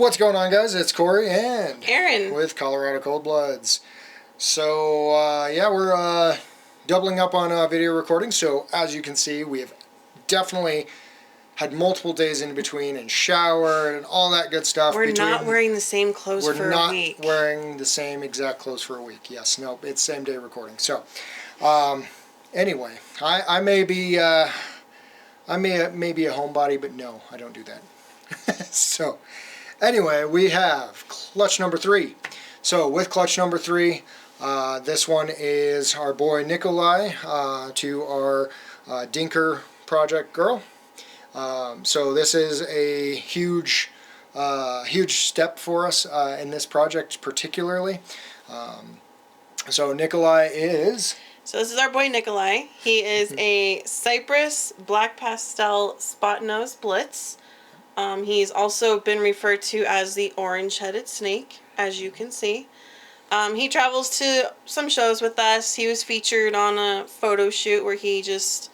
What's going on, guys? It's Corey and Aaron with Colorado Cold Bloods. So yeah, we're doubling up on video recording. So as you can see, we have definitely had multiple days in between and showered and all that good stuff. We're not wearing the same clothes for a week. We're not wearing the same exact clothes for a week. Yes, no, it's same day recording. So anyway, I may be a homebody, but no, I don't do that. So anyway, we have clutch number 3. So with clutch number 3, this one is our boy Nikolai to our Dinker project girl. So this is a huge step for us in this project particularly. So Nikolai is... So this is our boy Nikolai. He is a Cypress, Black Pastel, Spotnose Blitz. He's also been referred to as the orange-headed snake, as you can see. He travels to some shows with us. He was featured on a photo shoot where he's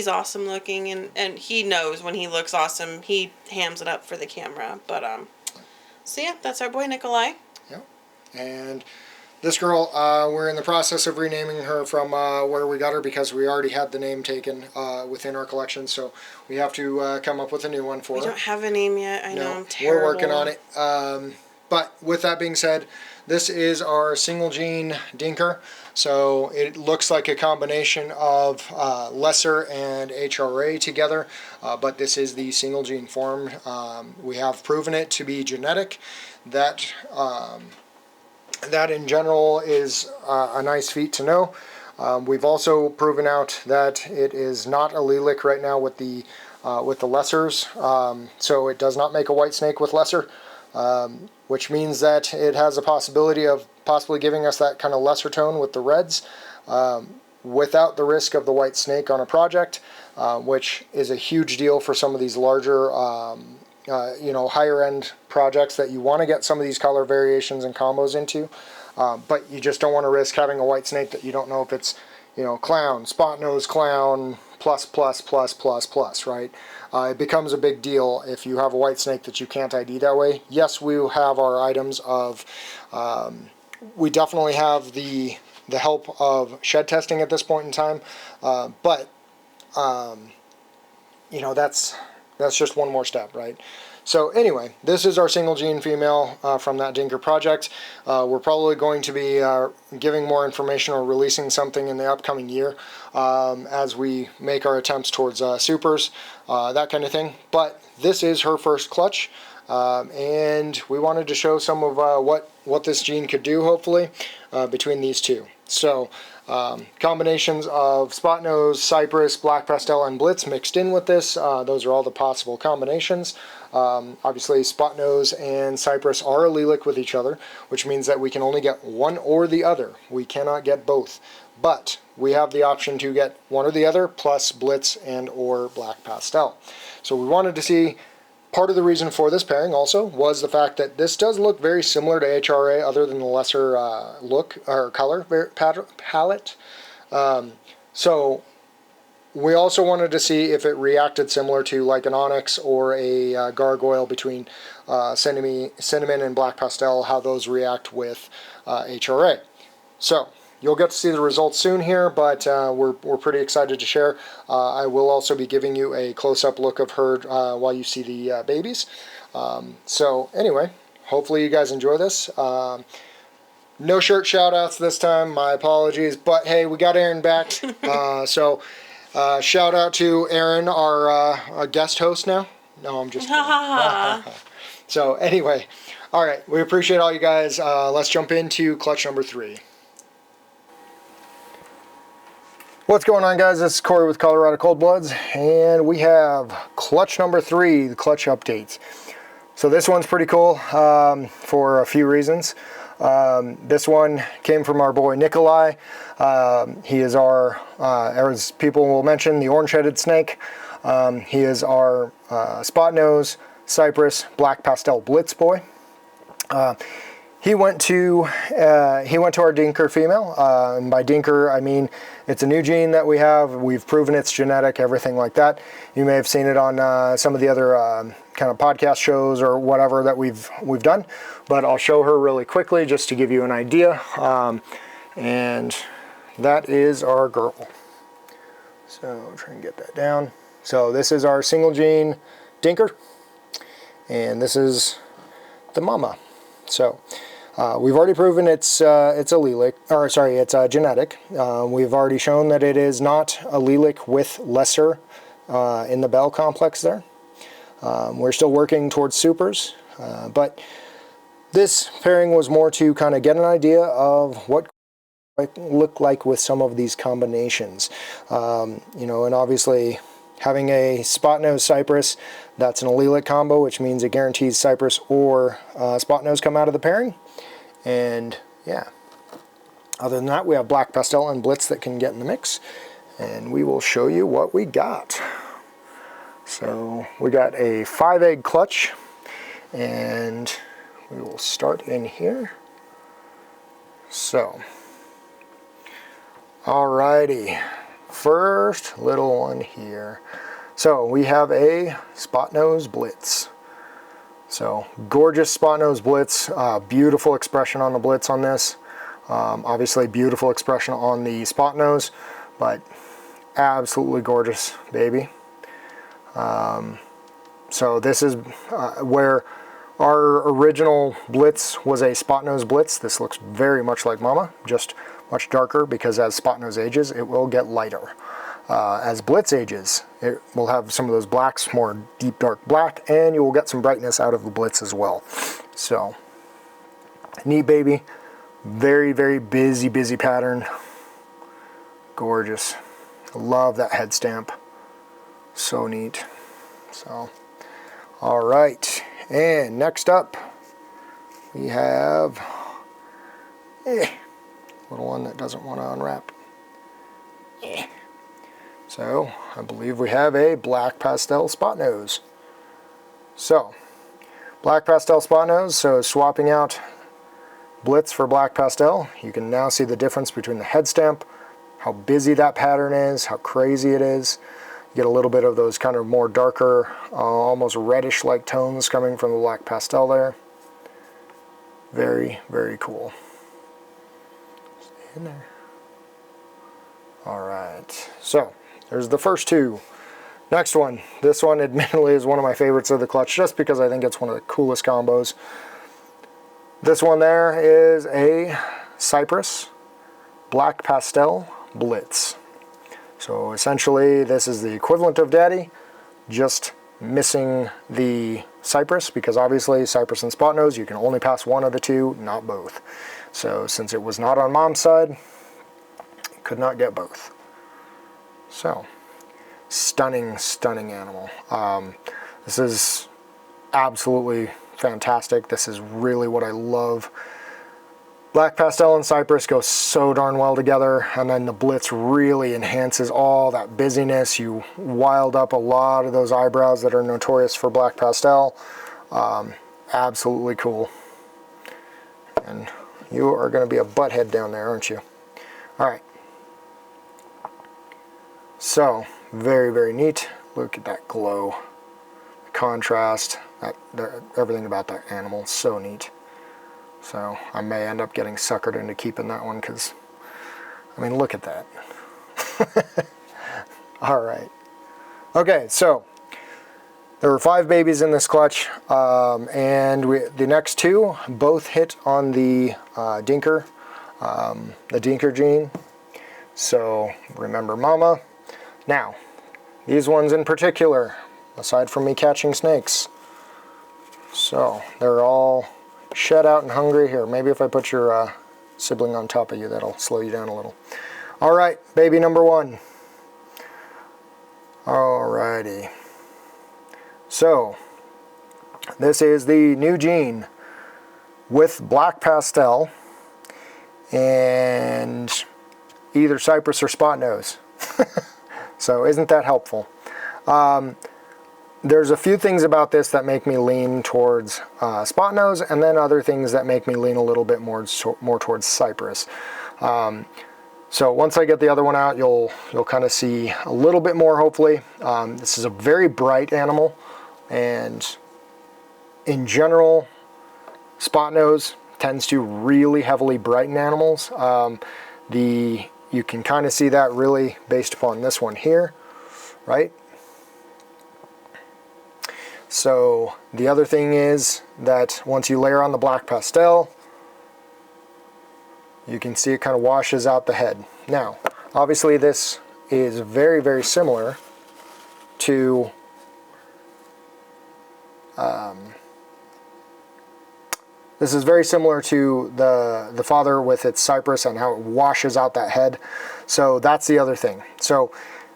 awesome looking, and he knows when he looks awesome. He hams it up for the camera. But so yeah, that's our boy Nikolai. Yep. And this girl, we're in the process of renaming her from where we got her because we already had the name taken within our collection. So we have to come up with a new one for her. We don't have a name yet. I know, I'm terrible. We're working on it. But with that being said, this is our single gene Dinker. So it looks like a combination of lesser and HRA together, but this is the single gene form. We have proven it to be genetic. That in general is a nice feat to know. We've also proven out that it is not allelic right now with the lessers, so it does not make a white snake with lesser, which means that it has a possibility of possibly giving us that kind of lesser tone with the reds without the risk of the white snake on a project, which is a huge deal for some of these larger higher end projects that you want to get some of these color variations and combos into, but you just don't want to risk having a white snake that you don't know if it's, clown, spot nose, clown, plus, right? It becomes a big deal if you have a white snake that you can't ID that way. Yes, we have our items of, we definitely have the help of shed testing at this point in time, but that's just one more step, right? So anyway, this is our single gene female from that Dinker project. We're probably going to be giving more information or releasing something in the upcoming year as we make our attempts towards supers, that kind of thing. But this is her first clutch, and we wanted to show some of what this gene could do, hopefully, between these two. So combinations of Spotnose, Cypress, Black Pastel, and Blitz mixed in with this. Those are all the possible combinations. Obviously, Spotnose and Cypress are allelic with each other, which means that we can only get one or the other. We cannot get both. But we have the option to get one or the other, plus Blitz and or Black Pastel. So we wanted to see... Part of the reason for this pairing also was the fact that this does look very similar to HRA other than the lesser look or color palette. So we also wanted to see if it reacted similar to like an onyx or a gargoyle between cinnamon and Black Pastel, how those react with HRA. So you'll get to see the results soon here, but we're pretty excited to share. I will also be giving you a close-up look of her while you see the babies. So anyway, hopefully you guys enjoy this. No shirt shout-outs this time, my apologies, but hey, we got Aaron back. So shout out to Aaron, our guest host now. No, I'm just kidding. So anyway, all right, we appreciate all you guys. Let's jump into clutch number 3. What's going on, guys? This is Corey with Colorado Cold Bloods, and we have clutch number 3, the clutch updates. So this one's pretty cool for a few reasons. This one came from our boy Nikolai. He is our, as people will mention, the orange-headed snake. He is our Spotnose, Cypress, Black Pastel Blitz boy. He went to our Dinker female, and by Dinker I mean it's a new gene that we have. We've proven it's genetic, everything like that. You may have seen it on some of the other kind of podcast shows or whatever that we've done, but I'll show her really quickly just to give you an idea. And that is our girl. So try and get that down. So this is our single gene Dinker, and this is the mama. So we've already proven it's allelic, or sorry, it's genetic. We've already shown that it is not allelic with lesser in the Bell complex there. We're still working towards supers, but this pairing was more to kind of get an idea of what it look like with some of these combinations. You know, and obviously having a Spotnose Cypress, that's an allelic combo, which means it guarantees Cypress or Spotnose come out of the pairing. And yeah, other than that, we have Black Pastel and Blitz that can get in the mix, and we will show you what we got. So we got a 5-egg clutch, and we will start in here. So, alrighty, first little one here. So we have a Spotnose Blitz. So gorgeous Spotnose Blitz, beautiful expression on the Blitz on this. Obviously beautiful expression on the Spotnose, but absolutely gorgeous baby. So this is where our original Blitz was a Spotnose Blitz. This looks very much like Mama, just much darker, because as Spotnose ages, it will get lighter. As Blitz ages, it will have some of those blacks, more deep dark black, and you will get some brightness out of the Blitz as well. So, neat baby. Very, very busy pattern. Gorgeous. Love that head stamp. So neat. So, alright. And next up, we have a little one that doesn't want to unwrap. So, I believe we have a Black Pastel Spotnose. So, Black Pastel Spotnose, so swapping out Blitz for Black Pastel, you can now see the difference between the head stamp, how busy that pattern is, how crazy it is. You get a little bit of those kind of more darker, almost reddish-like tones coming from the Black Pastel there. Very, very cool. Stay in there. Alright, so there's the first two. Next one. This one admittedly is one of my favorites of the clutch, just because I think it's one of the coolest combos. This one there is a Cypress Black Pastel Blitz. So essentially this is the equivalent of Daddy, just missing the Cypress, because obviously Cypress and Spotnose, you can only pass one of the two, not both. So since it was not on Mom's side, it could not get both. So, stunning, stunning animal. This is absolutely fantastic. This is really what I love. Black Pastel and Cypress go so darn well together, and then the Blitz really enhances all that busyness. You wild up a lot of those eyebrows that are notorious for Black Pastel. Absolutely cool. And you are going to be a butthead down there, aren't you? Alright. So, very, very neat. Look at that glow. The contrast. Everything about that animal. So neat. So, I may end up getting suckered into keeping that one because, I mean, look at that. Alright. Okay, so, there were 5 babies in this clutch, and the next 2 both hit on the Dinker gene. So, remember Mama. Now, these ones in particular, aside from me catching snakes, so they're all shed out and hungry. Here, maybe if I put your sibling on top of you, that'll slow you down a little. Alright, baby number 1. Alrighty. So, this is the new gene with Black Pastel and either Cypress or Spotnose. So isn't that helpful? There's a few things about this that make me lean towards Spotnose, and then other things that make me lean a little bit more towards Cypress. So once I get the other one out, you'll kind of see a little bit more, hopefully. This is a very bright animal, and in general, Spotnose tends to really heavily brighten animals. You can kind of see that really based upon this one here, right? So the other thing is that once you layer on the Black Pastel, you can see it kind of washes out the head. Now, obviously this is very, very similar to the father with its Cypress and how it washes out that head. So that's the other thing. So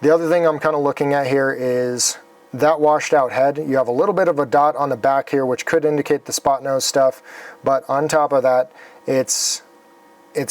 the other thing I'm kind of looking at here is that washed out head. You have a little bit of a dot on the back here, which could indicate the Spotnose stuff, but on top of that, it's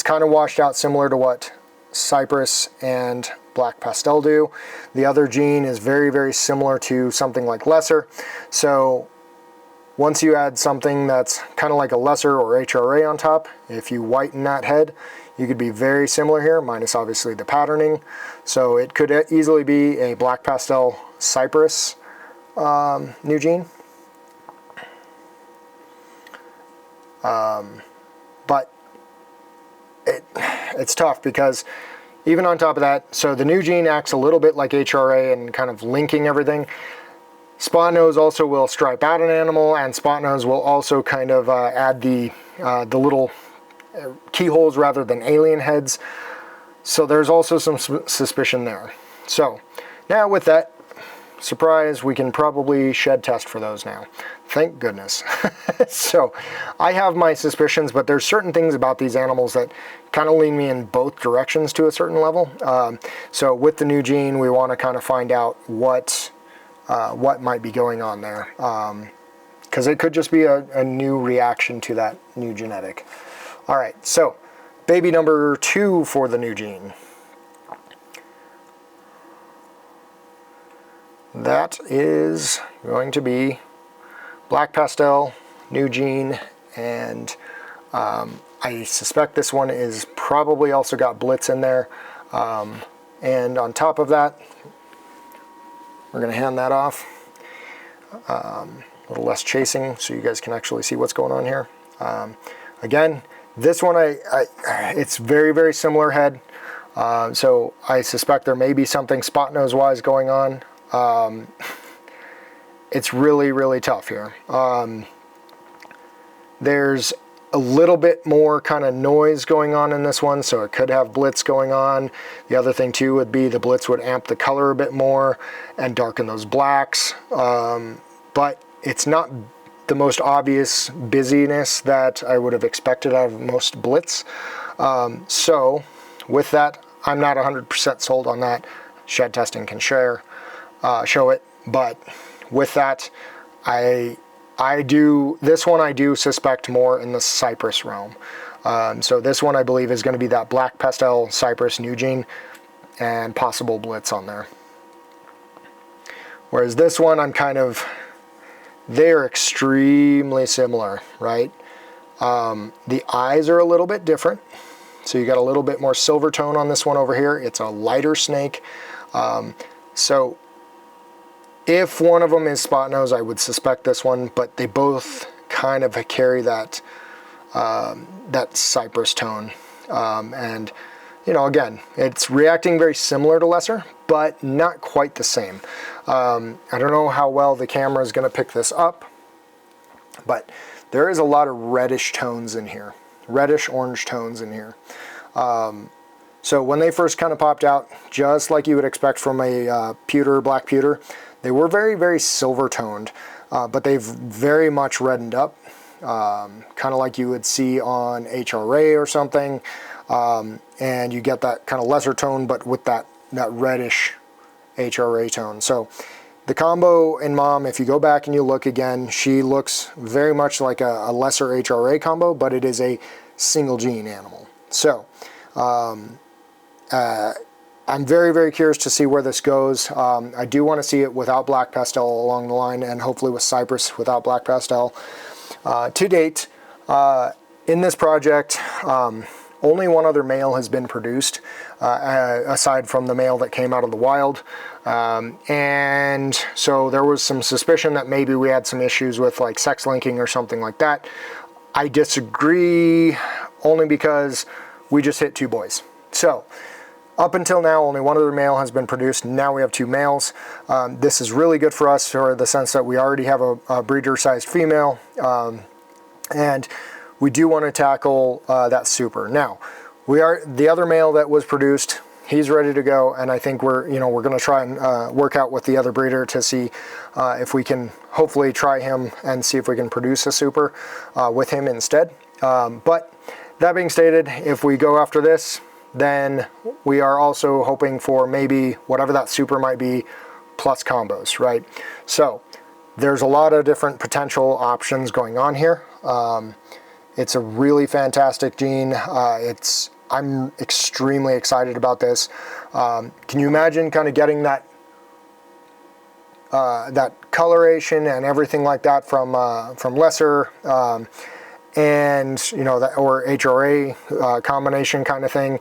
kind of washed out similar to what Cypress and Black Pastel do. The other gene is very, very similar to something like lesser. So once you add something that's kind of like a lesser or HRA on top, if you whiten that head, you could be very similar here, minus obviously the patterning. So it could easily be a Black Pastel Cypress new gene. But it's tough because even on top of that, so the new gene acts a little bit like HRA and kind of linking everything. Spotnose also will stripe out an animal, and Spotnose will also kind of add the little keyholes rather than alien heads. So there's also some suspicion there. So now with that, surprise, we can probably shed test for those now. Thank goodness. So I have my suspicions, but there's certain things about these animals that kind of lean me in both directions to a certain level. So with the new gene, we want to kind of find out what might be going on there, because it could just be a new reaction to that new genetic. All right, so baby number 2 for the new gene. That is going to be Black Pastel, new gene, and I suspect this one is probably also got Blitz in there. And on top of that, we're going to hand that off. A little less chasing so you guys can actually see what's going on here. Again, this one, it's very, very similar head. So I suspect there may be something Spotnose-wise going on. It's really, really tough here. There's a little bit more kind of noise going on in this one, so it could have Blitz going on. The other thing too would be the Blitz would amp the color a bit more and darken those blacks. But it's not the most obvious busyness that I would have expected out of most Blitz. So with that, I'm not 100% sold on that. Shed testing can show it, but with that, I do suspect more in the Cypress realm. So this one I believe is going to be that Black Pastel Cypress new gene and possible Blitz on there. Whereas this one they're extremely similar, right? The eyes are a little bit different. So you got a little bit more silver tone on this one over here. It's a lighter snake. So if one of them is Spotnose, I would suspect this one, but they both kind of carry that that Cypress tone. And you know, again, it's reacting very similar to lesser, but not quite the same. I don't know how well the camera is going to pick this up, but there is a lot of reddish tones in here, reddish orange tones in here. So when they first kind of popped out, just like you would expect from a pewter, black pewter, they were very, very silver toned, but they've very much reddened up, kind of like you would see on HRA or something. And you get that kind of lesser tone, but with that reddish HRA tone. So the combo in Mom, if you go back and you look again, she looks very much like a lesser HRA combo, but it is a single gene animal. So I'm very, very curious to see where this goes. I do want to see it without Black Pastel along the line, and hopefully with Cypress without Black Pastel. To date, in this project, only one other male has been produced, aside from the male that came out of the wild. And so there was some suspicion that maybe we had some issues with like sex linking or something like that. I disagree, only because we just hit 2 boys. So up until now, only one other male has been produced. Now we have 2 males. This is really good for us, for the sense that we already have a breeder-sized female, and we do want to tackle that super. Now, the other male that was produced, he's ready to go, and I think we're going to try and work out with the other breeder to see if we can hopefully try him and see if we can produce a super with him instead. But that being stated, if we go after this, then we are also hoping for maybe whatever that super might be, plus combos, right? So there's a lot of different potential options going on here. It's a really fantastic gene. I'm extremely excited about this. Can you imagine kind of getting that coloration and everything like that from lesser, and that, or HRA combination kind of thing?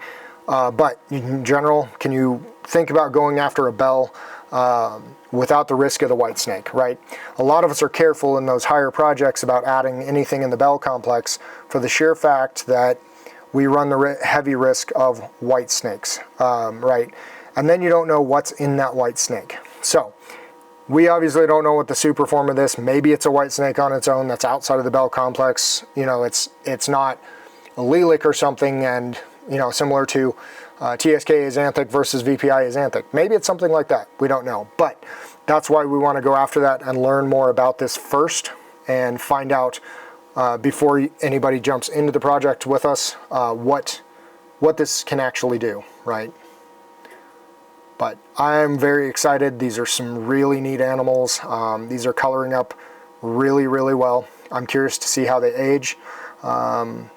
But in general, can you think about going after a bell without the risk of the white snake, right? A lot of us are careful in those higher projects about adding anything in the bell complex for the sheer fact that we run the heavy risk of white snakes, right? And then you don't know what's in that white snake. So we obviously don't know what the super form of this. Maybe it's a white snake on its own that's outside of the bell complex. It's not a lilac or something, and similar to TSK axanthic versus VPI axanthic. Maybe it's something like that. We don't know. But that's why we want to go after that and learn more about this first, and find out before anybody jumps into the project with us what this can actually do, right? But I'm very excited. These are some really neat animals. These are coloring up really, really well. I'm curious to see how they age. And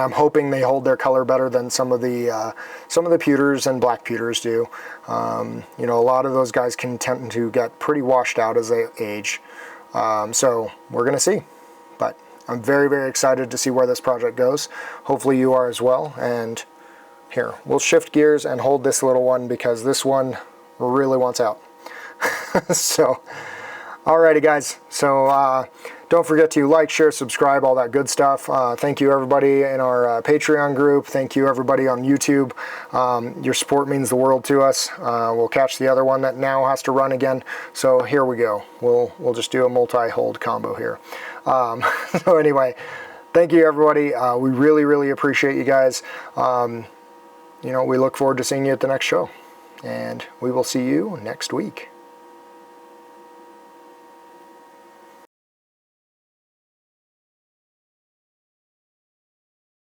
I'm hoping they hold their color better than some of the pewters and black pewters do. A lot of those guys can tend to get pretty washed out as they age. So we're going to see. But I'm very, very excited to see where this project goes. Hopefully you are as well. And here, we'll shift gears and hold this little one, because this one really wants out. So, alrighty guys. So don't forget to like, share, subscribe, all that good stuff. Thank you everybody in our Patreon group. Thank you everybody on YouTube. Your support means the world to us. We'll catch the other one that now has to run again. So here we go. We'll just do a multi-hold combo here. So anyway, thank you everybody. We really, really appreciate you guys. We look forward to seeing you at the next show, and we will see you next week.